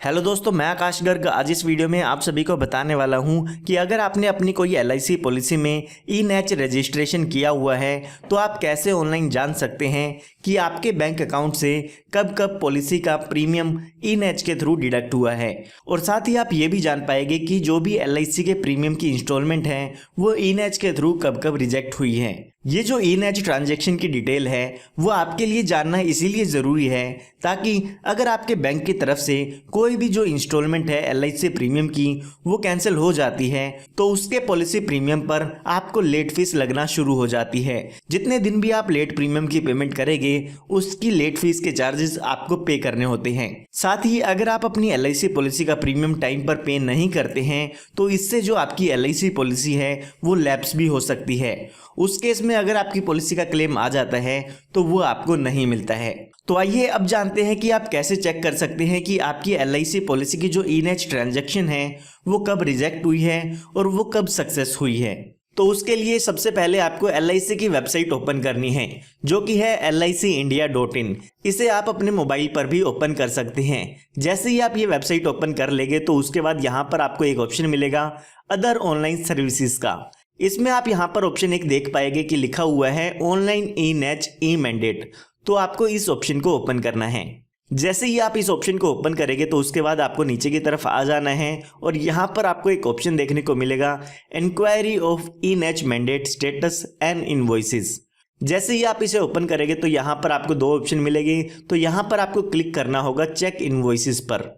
Hello दोस्तों, मैं आकाश गर्ग आज इस वीडियो में आप सभी को बताने वाला हूं कि अगर आपने अपनी कोई एलआईसी पॉलिसी में ई-नैच रजिस्ट्रेशन किया हुआ है तो आप कैसे ऑनलाइन जान सकते हैं कि आपके बैंक अकाउंट से कब कब पॉलिसी का प्रीमियम ई-नैच के थ्रू डिडक्ट हुआ है। और साथ ही आप ये भी जान पाएंगे कि जो भी एलआईसी के प्रीमियम की इंस्टॉलमेंट है वो ई-नैच के थ्रू कब कब रिजेक्ट हुई है। ये जो ई-नैच ट्रांजैक्शन की डिटेल है वो आपके लिए जानना इसीलिए ज़रूरी है ताकि अगर आपके बैंक की तरफ से कोई भी जो इंस्टॉलमेंट है एलआईसी प्रीमियम की वो कैंसिल हो जाती है तो उसके पॉलिसी प्रीमियम पर आपको लेट फीस लगना शुरू हो जाती है। जितने दिन भी आप लेट प्रीमियम की पेमेंट करेंगे उसकी लेट फीस के चार्जेस आपको पे करने होते हैं। साथ ही अगर आप अपनी एलआईसी पॉलिसी का प्रीमियम टाइम पर पे नहीं करते हैं तो इससे जो आपकी एलआईसी पॉलिसी है वो लैप्स भी हो सकती है। उस केस में अगर आपकी पॉलिसी का क्लेम आ जाता है तो वो आपको नहीं मिलता है। तो आइए अब जानते हैं कि आप कैसे चेक कर सकते हैं कि आपकी एलआईसी पॉलिसी की जो ई-नैच ट्रांजैक्शन है वो कब रिजेक्ट हुई है और वो कब सक्सेस हुई है। तो उसके लिए सबसे पहले आपको एलआईसी की वेबसाइट ओपन करनी है जो कि है licindia.in। इसे आप अपने मोबाइल पर भी ओपन कर सकते हैं। जैसे ही आप ये वेबसाइट ओपन कर लेंगे तो उसके बाद यहाँ पर आपको एक ऑप्शन मिलेगा अदर ऑनलाइन सर्विसेज का। इसमें आप यहाँ पर ऑप्शन एक देख पाएंगे कि लिखा हुआ है ऑनलाइन ई-नैच ई मैंडेट। तो आपको इस ऑप्शन को ओपन करना है। जैसे ही आप इस ऑप्शन को ओपन करेंगे तो उसके बाद आपको नीचे की तरफ आ जाना है और यहाँ पर आपको एक ऑप्शन देखने को मिलेगा inquiry of e NACH mandate status and invoices. जैसे ही आप इसे ओपन करेंगे तो यहाँ पर आपको दो ऑप्शन मिलेंगे। तो यहाँ पर आपको क्लिक करना होगा चेक इनवॉइसेस पर।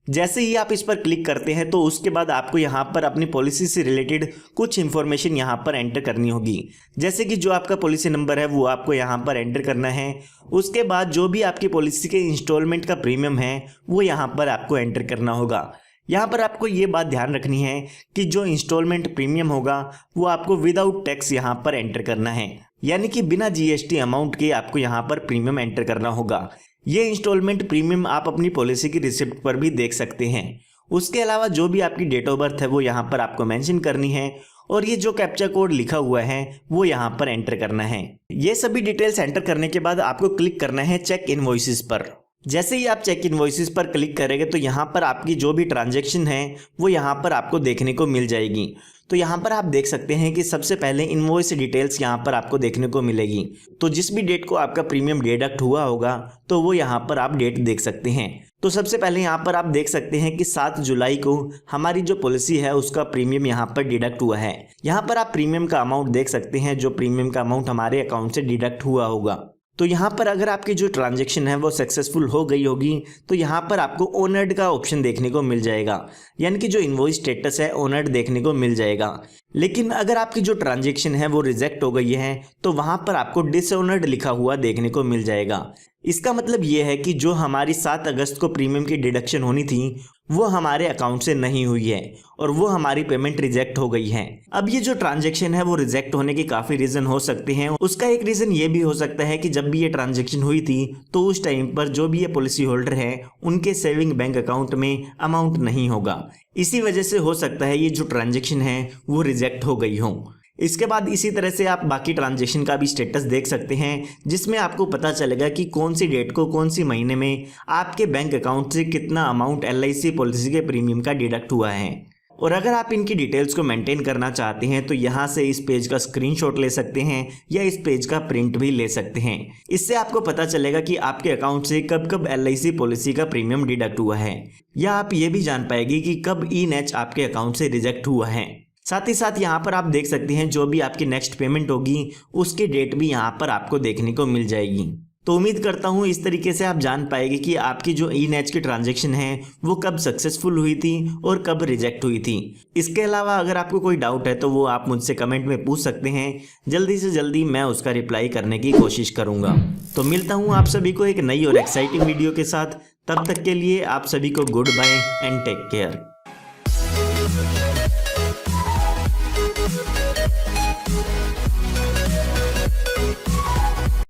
जैसे ही आप इस पर क्लिक करते हैं तो उसके बाद आपको यहाँ पर अपनी पॉलिसी से रिलेटेड कुछ इन्फॉर्मेशन यहाँ पर एंटर करनी होगी। जैसे कि जो आपका पॉलिसी नंबर है वो आपको यहाँ पर एंटर करना है। उसके बाद जो भी आपकी पॉलिसी के इंस्टॉलमेंट का प्रीमियम है वो यहाँ पर आपको एंटर करना होगा। यहाँ पर आपको ये बात ध्यान रखनी है कि जो इंस्टॉलमेंट प्रीमियम होगा वो आपको विदाउट टैक्स यहाँ पर एंटर करना है, यानी कि बिना जीएसटी अमाउंट के आपको यहाँ पर प्रीमियम एंटर करना होगा। ये इंस्टॉलमेंट प्रीमियम आप अपनी पॉलिसी की रिसिप्ट पर भी देख सकते हैं। उसके अलावा जो भी आपकी डेट ऑफ बर्थ है वो यहाँ पर आपको मेंशन करनी है और ये जो कैप्चा कोड लिखा हुआ है वो यहाँ पर एंटर करना है। ये सभी डिटेल्स एंटर करने के बाद आपको क्लिक करना है चेक इनवॉइसेस पर। जैसे ही आप चेक इनवॉइसेस पर क्लिक करेंगे तो यहाँ पर आपकी जो भी ट्रांजैक्शन है वो यहाँ पर आपको देखने को मिल जाएगी। तो यहाँ पर आप देख सकते हैं कि सबसे पहले इनवॉइस डिटेल्स यहाँ पर आपको देखने को मिलेगी। तो जिस भी डेट को आपका प्रीमियम डिडक्ट हुआ होगा तो वो यहाँ पर आप डेट देख सकते हैं। तो सबसे पहले यहाँ पर आप देख सकते हैं कि 7 जुलाई को हमारी जो पॉलिसी है उसका प्रीमियम यहाँ पर डिडक्ट हुआ है। यहाँ पर आप प्रीमियम का अमाउंट देख सकते हैं, जो प्रीमियम का अमाउंट हमारे अकाउंट से डिडक्ट हुआ होगा। तो यहाँ पर अगर आपकी जो ट्रांजैक्शन है वो सक्सेसफुल हो गई होगी तो यहाँ पर आपको ऑनर्ड का ऑप्शन देखने को मिल जाएगा, यानी कि जो इनवॉइस स्टेटस है ऑनर्ड देखने को मिल जाएगा। लेकिन अगर आपकी जो ट्रांजैक्शन है वो रिजेक्ट हो गई है तो वहाँ पर आपको डिसऑनर्ड लिखा हुआ देखने को मिल जाएगा। इसका मतलब ये है कि जो हमारी 7 अगस्त को प्रीमियम की डिडक्शन होनी थी वो हमारे अकाउंट से नहीं हुई है और वो हमारी पेमेंट रिजेक्ट हो गई है। अब ये जो ट्रांजैक्शन है वो रिजेक्ट होने के काफ़ी रीज़न हो सकते हैं। उसका एक रीज़न ये भी हो सकता है कि जब भी ये ट्रांजैक्शन हुई थी तो उस टाइम पर जो भी ये पॉलिसी होल्डर है उनके सेविंग बैंक अकाउंट में अमाउंट नहीं होगा। इसी वजह से हो सकता है ये जो ट्रांजैक्शन है वो रिजेक्ट हो गई हो। इसके बाद इसी तरह से आप बाकी ट्रांजैक्शन का भी स्टेटस देख सकते हैं जिसमें आपको पता चलेगा कि कौन सी डेट को कौन सी महीने में आपके बैंक अकाउंट से कितना अमाउंट एलआईसी पॉलिसी के प्रीमियम का डिडक्ट हुआ है। और अगर आप इनकी डिटेल्स को मेंटेन करना चाहते हैं तो यहाँ से इस पेज का स्क्रीनशॉट ले सकते हैं या इस पेज का प्रिंट भी ले सकते हैं। इससे आपको पता चलेगा कि आपके अकाउंट से कब कब एलआईसी पॉलिसी का प्रीमियम डिडक्ट हुआ है, या आप ये भी जान पाएंगे कि कब ई-नैच आपके अकाउंट से रिजेक्ट हुआ है। साथ ही साथ यहाँ पर आप देख सकते हैं जो भी आपकी नेक्स्ट पेमेंट होगी उसकी डेट भी यहाँ पर आपको देखने को मिल जाएगी। तो उम्मीद करता हूँ इस तरीके से आप जान पाएंगे कि आपकी जो ई-नैच की ट्रांजैक्शन है वो कब सक्सेसफुल हुई थी और कब रिजेक्ट हुई थी। इसके अलावा अगर आपको कोई डाउट है तो वो आप मुझसे कमेंट में पूछ सकते हैं। जल्दी से जल्दी मैं उसका रिप्लाई करने की कोशिश करूँगा। तो मिलता हूँ आप सभी को एक नई और एक्साइटिंग वीडियो के साथ। तब तक के लिए आप सभी को good bye and take care.